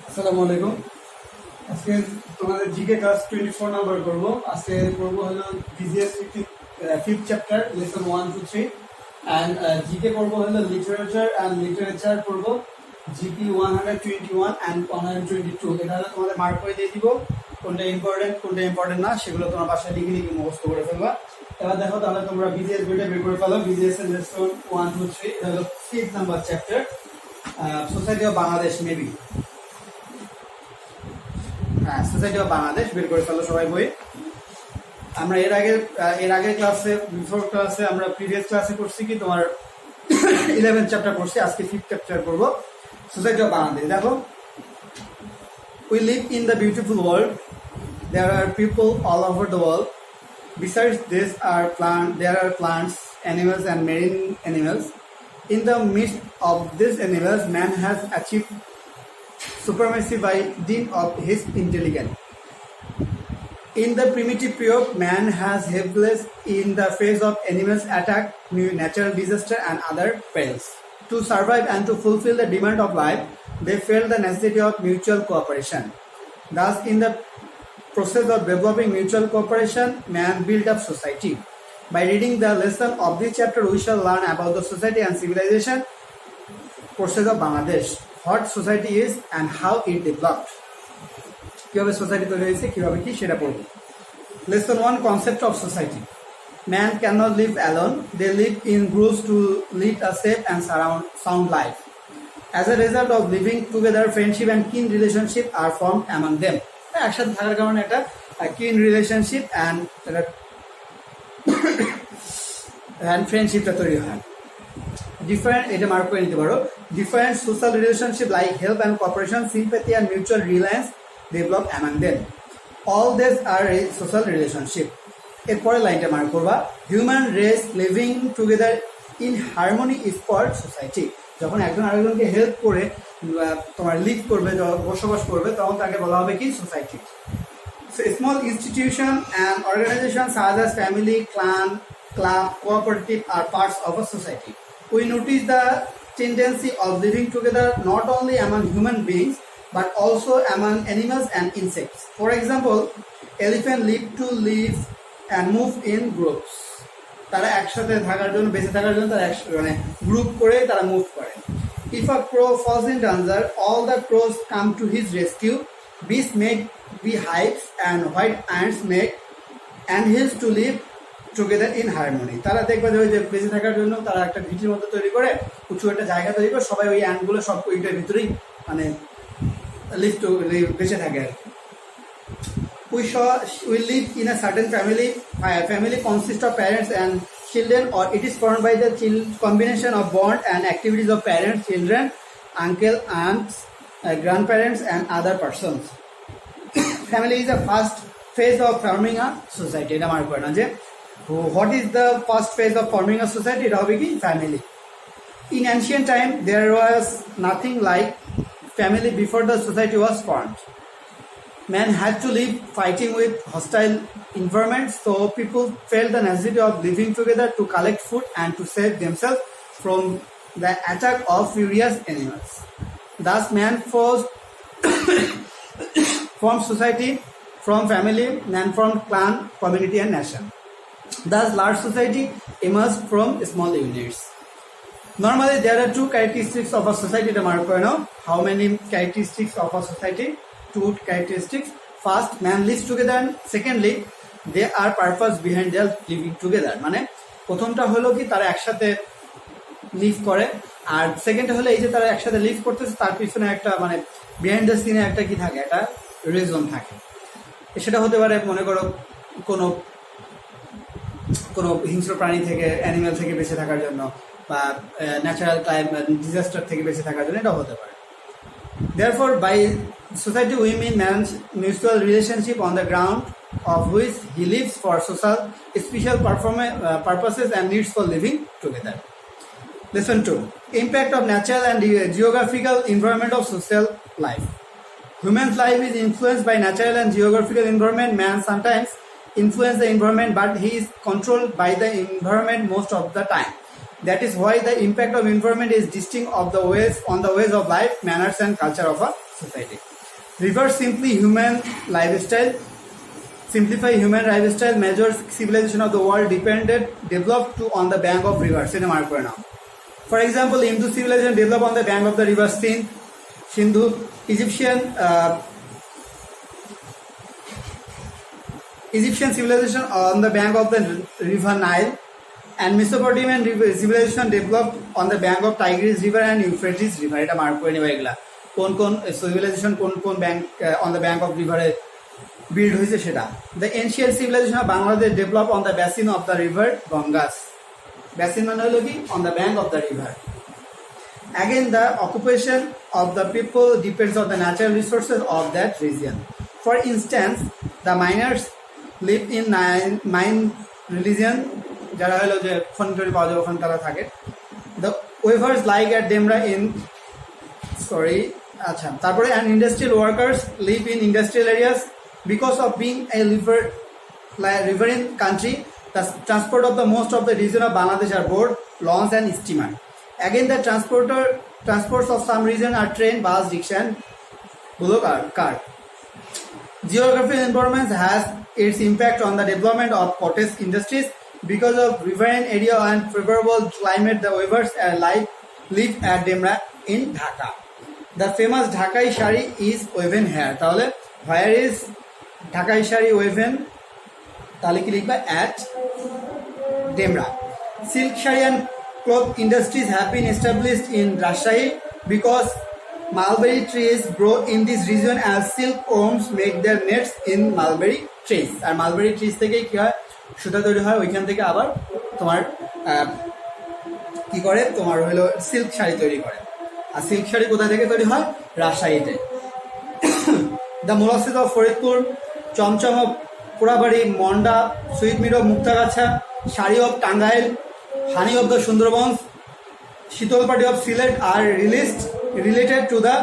আসসালামু আলাইকুম। আজকে তোমাদের জিকে ক্লাস 24 নাম্বার করব। আজকে করব হলো BGS fifth chapter lesson 1 to 3 and GK করব হলো লিটারেচার করব জিপি 121 অ্যান্ড 122। এটা হলো তোমাদের মার্ক করে দিয়ে দিব কোনটা ইম্পর্টেন্ট না, সেগুলো তোমার বাসায় লিখে লিখে মুখস্থ করে ফেলবা। এবার দেখো, তাহলে তোমরা বিজিএস বইটা বের করে ফেলো। বিজিএস এর লেসন 1 to 3, এটা হলো 5th number chapter, society of Bangladesh maybe. হ্যাঁ, সোসাইটি অফ বাংলাদেশ বের করে ফেলো সবাই বই। আমরা এর আগে ক্লাসে আমরা প্রিভিয়াস ক্লাসে করছি কি তোমার 11th চ্যাপ্টার করছি, আজকে 5th চ্যাপ্টার করব সোসাইটি অফ বাংলাদেশ। দেখো, we live in the beautiful world. There are people all over the world. Besides this there are plants, animals and marine animals. In the midst of these animals, man has achieved supremacy by dint of his intelligence. In the primitive period, man has helpless in the face of animals' attack, natural disaster, and other perils. To survive and to fulfill the demand of life, they felt the necessity of mutual cooperation. Thus, in the process of developing mutual cooperation, man built up society. By reading the lesson of this chapter, we shall learn about the society and civilization process of Bangladesh. What society is and how it developed. কিভাবে society তৈরি হয়েছে, কিভাবে কি সেটা পড়বো। Lesson 1, concept of society. Man cannot live alone, they live in groups to lead a safe and sound life. As a result of living together, friendship and kin relationship are form among them. একসাথে থাকার কারণে একটা কিন relationship and ফ্রেন্ডশিপটা তৈরি হয়। এটা mark করে নিতে পারো। Different social relationship like help and cooperation, sympathy and mutual reliance develop among them. All this are a social relationship. এরপরে লাইনটা মার্ক করবা, human race living together in harmony is called society. যখন একজন আরেকজনকে help করে তোমার leave করবে, বসবাস করবে, তখন তাকে বলা হবে কি society. So small institution and organization such as family, clan, club, cooperative are parts of a society. We notice the tendency of living together not only among human beings but also among animals and insects. For example, elephants live and move in groups. তারা একসাথে থাকার জন্য, বেঁচে থাকার জন্য তারা মানে group করে তারা মুভ করে। If a crow falls in danger, all the crows come to his rescue. Bees make beehives and white ants make ants to live together in harmony. তারা দেখবে যে বেঁচে থাকার জন্য তারা একটা ভিটির মতো তৈরি করে, উঁচু একটা জায়গা তৈরি করে, সবাই ওই অ্যান্টগুলো সব ওইটার ভিতরেই মানে বেঁচে থাকে আর কি। We live in a certain family consists of parents and children, or it is formed by the combination of bond and activities of parents, children, uncle, aunts, grandparents and other persons. Family is the first phase of forming a society. এটা mark করে না যে what is the first phase of forming a society, এটা হবে কি family. In ancient time there was nothing like family before the society was formed. Man had to live fighting with hostile environments, so people felt the necessity of living together to collect food and to save themselves from the attack of furious animals. Thus man formed society from family and from clan, community and nation. Thus large society emerged from small units. Normally there are two characteristics of a society to mark right now. How many characteristics of a society? Two characteristics. First, man lives together, and secondly, there are purpose behind their living together. মানে প্রথমটা হলো কি তারা একসাথে leave করে, আর সেকেন্ডটা হলো এই যে তারা একসাথে লিভ করতেছে তার পিছনে একটা মানে বিহাইন্ড দ্য সিনে একটা কি থাকে, একটা রিজন থাকে। সেটা হতে পারে মনে করো কোনো হিংস্র প্রাণী থেকে, অ্যানিমেল থেকে বেঁচে থাকার জন্য, বা ন্যাচারাল ডিজাস্টার থেকে বেঁচে থাকার জন্য, এটা হতে পারে। Therefore, by society we mean man's mutual relationship on the ground of which he lives for social, special purposes and needs for living together. Lesson 2. Impact of natural and geographical environment of social life. Human's life is influenced by natural and geographical environment. Man sometimes influences the environment, but he is controlled by the environment most of the time. That is why the impact of environment is distinct of the ways of life, manners and culture of a society. Rivers simply human lifestyle. Simplify human lifestyle measures civilization of the world developed on the bank of rivers. এটা mark করে নাও। For example, Hindu civilization developed on the bank of the river Sindhu. Egyptian civilization on the bank of the river Nile, and Mesopotamian civilization developed on the bank of Tigris River and Euphrates River. এটা mark করে নিবা এগুলা কোন civilization কোন bank on the bank of river build হয়েছে সেটা। The ancient civilization of Bangladesh developed on the basin of the river Ganges. Basin মানে হলো কি on the bank of the river. Again, the occupation of the people depends on the natural resources of that region. For instance, the miners live in mine religion, যারা হলো যে খনি Tony পাওয়া যায় ওখানে তারা থাকে। The weavers like at Demra তারপরে and industrial workers live in industrial areas because of being a riverine country. The transport of the most of the region of Bangladesh are boat, launch and steamer. Again, the transports of some region are train, bus, rickshaw and bullock car. Geographical environment has its impact on the development of cottage industries. Because of riverine area and favorable climate, the weavers live at Demra in Dhaka. The famous Dhakai shari is woven here. তাহলে where is Dhakai shari woven? তাহলে কি লিখবা at Demra. Silk shari and cloth industries have been established in Rajshahi because mulberry trees grow in this region and silkworms make their nests in mulberry trees. R mulberry trees থেকে কি হয় সুতা তৈরি হয়, ওইখান থেকে আবার তোমার কি করে তোমার হলো সিল্ক শাড়ি তৈরি করে। আর সিল্ক শাড়ি কোথা থেকে তৈরি হয়? রাজশাহীতে। The molasses of Faridpur, chomchom of Porabari, monda, sweet meat of Muktagacha, sari of Tangail, honey of the Sundarban, shitalpati of Sylhet are related to the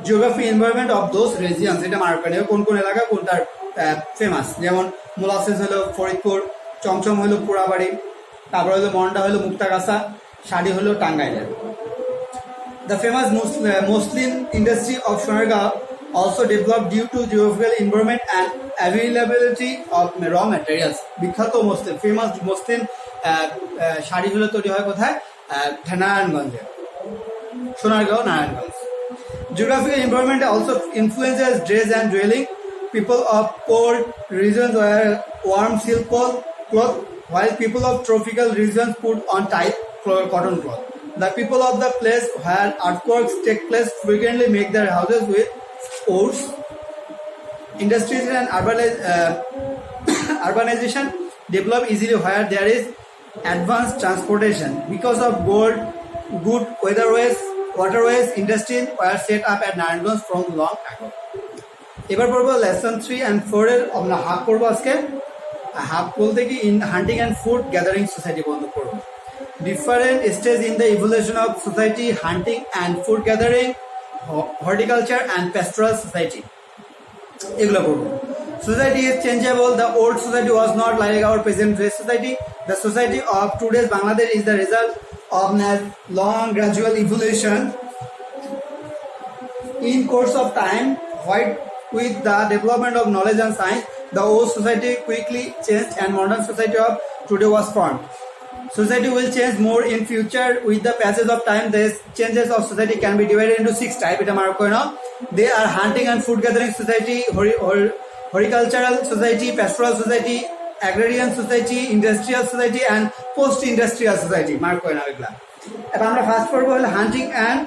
geography environment of those regions. এটা মার্ক করে কোন কোন এলাকা কোনটার ফেমাস। যেমন মোলাসিস হলো ফরিদপুর, চমচম হলো পোড়াবাড়ি, তারপর হলো মন্ডা হলো মুক্তাগাছা, শাড়ি হলো টাঙ্গাইলের। The famous muslin industry of Sonargaon also developed due to geographical environment and availability of raw materials. বিখ্যাত মুসলিম ফেমাস মুসলিম শাড়ি হলো তৈরি হয় কোথায়? নারায়ণগঞ্জে, Sonargaon, Narayanganj. Geographical environment also influences dress and dwelling. People of cold regions wear warm silk cloth, while people of tropical regions put on tight cotton cloth. The people of the place where earthquakes take place frequently make their houses with oats. Industries and urbanization develop easily where there is advanced transportation. Because of good waterways, industries were set up at Narayanganj from long ago. এবার পড়বো lesson 3 and 4 এর আমরা half পড়বো আজকে। Half বলতে কি in hunting and food gathering society বন্ধ করবো। Different stages in the evolution of society, hunting and food gathering, horticulture and pastoral society. এগুলো পড়বো। Society is changeable. The old society was not like our present day society. The society of today's Bangladesh is the result of a long gradual evolution. In course of time, with the development of knowledge and science, the old society quickly changed and modern society of today was formed. Society will change more in future. With the passage of time, the changes of society can be divided into 6 types. Eta mark kore nao. They are hunting and food gathering society, horticultural society, pastoral society, agrarian society, industrial society and post-industrial society. Mark kore nao egla. Ebar আমরা first পড়ব হলো hunting and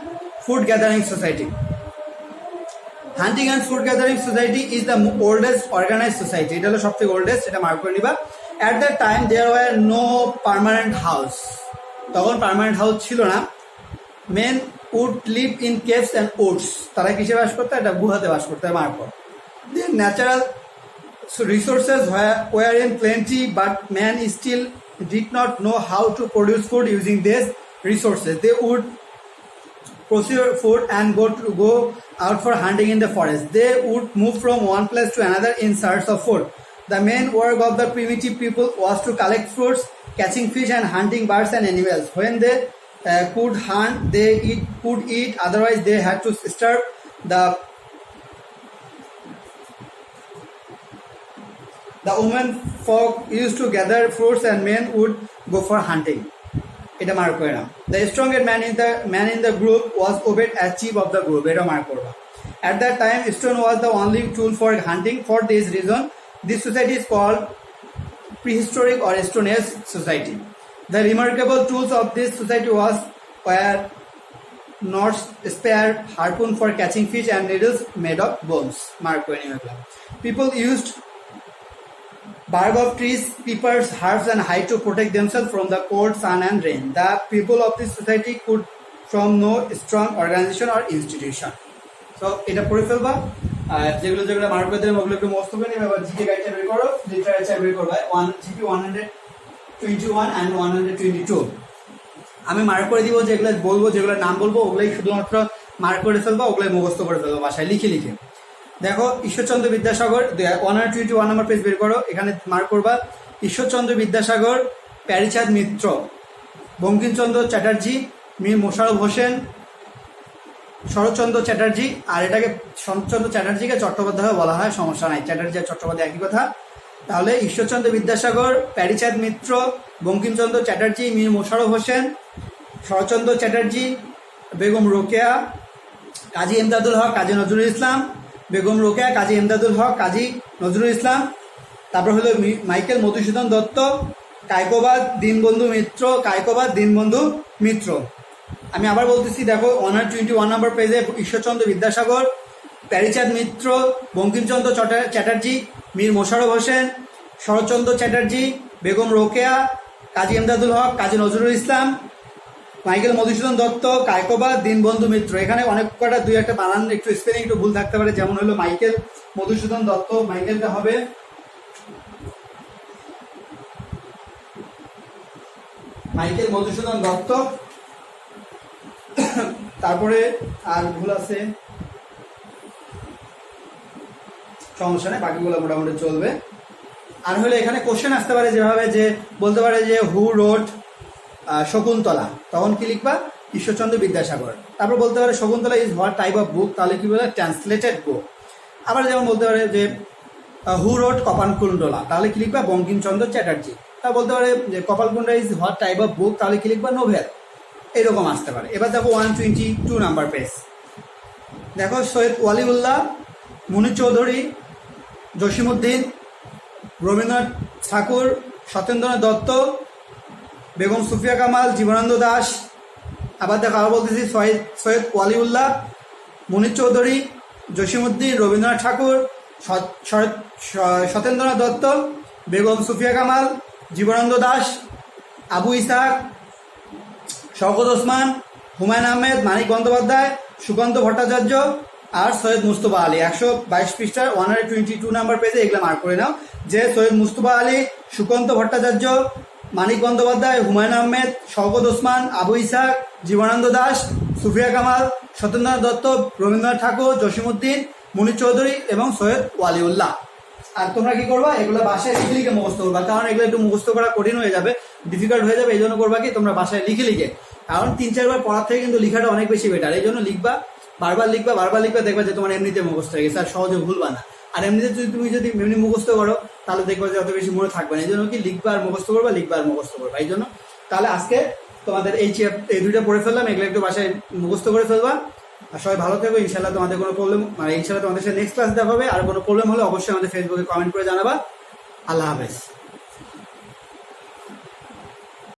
food gathering society. Hunting and food gathering society is the oldest organised society. এটা হলো সবথেকে oldest, এটা mark করে নিবা। At that time there were no permanent house. তখন পার্মানেন্ট হাউস ছিল না। Men would live in caves and oats. তারা কিসে বাস করতো? এটা গুহাতে বাস করতো। মার্ক কর। Their natural resources were in plenty, but man still did not know how to produce food using these resources. They would procure food and go out for hunting in the forest. They would move from one place to another in search of food. The main work of the primitive people was to collect fruits, catching fish and hunting birds and animals. When they could hunt, they could eat, otherwise they had to starve. The the women folk used to gather fruits and men would go for hunting. এটা mark করে নাও। The strongest man in the group was obeyed as chief of the group, এটা mark করবা। At that time, stone was the only tool for hunting. For this reason, this society is called prehistoric or Stone Age society. The remarkable tools of this society were knots, spear, harpoon for catching fish, and needles made of bones. Mark people used bark of trees, peppers, herbs, and hide to protect themselves from the cold, sun, and rain. The people of this society could from no strong organization or institution. তো এটা পড়ে ফেলবা, আর যেগুলো যেগুলো mark করে দিলাম ওগুলো একটু মস্ত করে নিবে। এবার জিকে গাইডটা বের করো, লিটারেচার বের করবা, জিপি 121 and 122। আমি মার্ক করে দিব, যেগুলো বলবো, যেগুলো নাম বলবো ওগুলোই শুধুমাত্র মার্ক করে ফেলবা, ওগুলোই মুখস্থ করে ফেলবা বাসায় লিখে লিখে। দেখো ঈশ্বরচন্দ্র বিদ্যাসাগর 121 নম্বর পেজ বের করো, এখানে মার্ক করবা ঈশ্বরচন্দ্র বিদ্যাসাগর, প্যারীচাঁদ মিত্র, বঙ্কিমচন্দ্র চ্যাটার্জি, মীর মোশাররফ হোসেন, শরৎচন্দ্র চ্যাটার্জি। আর এটাকে শরৎচন্দ্র চ্যাটার্জিকে চট্টোপাধ্যায় বলা হয়, সমস্যা নাই, চ্যাটার্জি আর চট্টোপাধ্যায় একই কথা। তাহলে ঈশ্বরচন্দ্র বিদ্যাসাগর, প্যারীচাঁদ মিত্র, বঙ্কিমচন্দ্র চ্যাটার্জি, মীর মোশাররফ হোসেন, শরৎচন্দ্র চ্যাটার্জি, বেগম রোকেয়া, কাজী এমদাদুল হক, কাজী নজরুল ইসলাম, বেগম রোকেয়া, কাজী এমদাদুল হক, কাজী নজরুল ইসলাম। তারপর হলো মাইকেল মধুসূদন দত্ত, কায়কোবাদ দীনবন্ধু মিত্র, কায়কোবাদ দীনবন্ধু মিত্র। আমি আবার বলতেছি, দেখো 121 নম্বর পেজে ঈশ্বরচন্দ্র বিদ্যাসাগর, প্যারীচাঁদ মিত্র, বঙ্কিমচন্দ্র চ্যাটার্জি, মীর মোশাররফ হোসেন, শরৎচন্দ্র চ্যাটার্জি, বেগম রোকেয়া, কাজী এমদাদুল হক, কাজী নজরুল ইসলাম, মাইকেল মধুসূদন দত্ত, কায়কোবাদ দীনবন্ধু মিত্র। এখানে অনেক কটা দুই একটা বানান একটু স্পেলিং একটু ভুল থাকতে পারে, যেমন হলো মাইকেল মধুসূদন দত্ত, মাইকেলটা হবে মাইকেল মধুসূদন দত্ত। তারপরে আর ভুল আছে, সমস্যা নেই, বাকিগুলো মোটামুটি চলবে। আর হলে এখানে কোশ্চেন আসতে পারে যেভাবে, যে বলতে পারে যে হু রোড শকুন্তলা, তখন কি লিখবা ঈশ্বরচন্দ্র বিদ্যাসাগর। তারপর বলতে পারে Shakuntala is what type of book, তাহলে কি বলে ট্রান্সলেটেড বুক। আবার যেমন বলতে পারে যে হু রোড কপালকুণ্ডলা, তাহলে কি লিখবা বঙ্কিমচন্দ্র চ্যাটার্জি। তা বলতে পারে যে Kapalkundala is what type of book, তাহলে কি লিখবা নোভেল। এরকম আসতে পারে। এবার দেখো 122 নাম্বার পেজ, দেখো সৈয়দ ওয়ালিউল্লাহ, মুনির চৌধুরী, জসিমউদ্দিন, রবীন্দ্রনাথ ঠাকুর, সত্যেন্দ্রনাথ দত্ত, বেগম সুফিয়া কামাল, জীবনানন্দ দাশ। আবার দেখো আবার বলতেছি সৈয়দ ওয়ালিউল্লাহ, মুনির চৌধুরী, জসিমউদ্দিন, রবীন্দ্রনাথ ঠাকুর, সত্যেন্দ্রনাথ দত্ত, বেগম সুফিয়া কামাল, জীবনানন্দ দাশ, আবু ইসহাক, শওকত ওসমান, হুমায়ুন আহমেদ, মানিক বন্দ্যোপাধ্যায়, সুকান্ত ভট্টাচার্য আর সৈয়দ মুস্তফা আলী। 122 পৃষ্ঠার 122 নাম্বার পেজে এগুলো মার্ক করে নাও, যে সৈয়দ মুস্তফা আলী, সুকান্ত ভট্টাচার্য, মানিক বন্দ্যোপাধ্যায়, হুমায়ুন আহমেদ, শওকত ওসমান, আবু ইসহাক, জীবনানন্দ দাশ, সুফিয়া কামাল, সত্যেন্দ্রনাথ দত্ত, রবীন্দ্রনাথ ঠাকুর, জসিমউদ্দিন, মুনির চৌধুরী এবং সৈয়দ ওয়ালিউল্লাহ। আর তোমরা কি করবা, এগুলো বাসায় লিখে লিখে মুখস্থ করবা, কারণ এগুলো একটু মুখস্থ করা কঠিন হয়ে যাবে, ডিফিকাল্ট হয়ে যাবে। এই জন্য করবা কি, তোমরা বাসায় লিখে লিখে, কারণ 3-4 বার পড়ার থেকে কিন্তু লেখাটা অনেক বেশি বেটার। এই জন্য লিখবা, বারবার লিখবা, দেখবা যে তোমার এমনিতে মুখস্থ হয়ে গেছে, আর সহজে ভুলবা না। আর এমনিতে তুমি যদি এমনি মুখস্থ করো তাহলে দেখবা যে অত বেশি মনে থাকবে না। এই জন্য কি লিখবা আর মুখস্থ করবা, লিখবা আর মুখস্থ করবা। এই জন্য তাহলে আজকে তোমাদের এই দুইটা পড়ে ফেললাম, এগুলো একটু বাসায় মুখস্থ করে ফেলবা। আর সবাই ভালো থাকবে, ইনশাল্লাহ তোমাদের কোনো প্রবলেম, মানে ইনশাল্লাহ তোমাদের সাথে নেক্সট ক্লাস দেখা হবে। আর কোনো প্রবলেম হলে অবশ্যই আমাদের ফেসবুকে কমেন্ট করে জানাবা। আল্লাহ হাফেজ।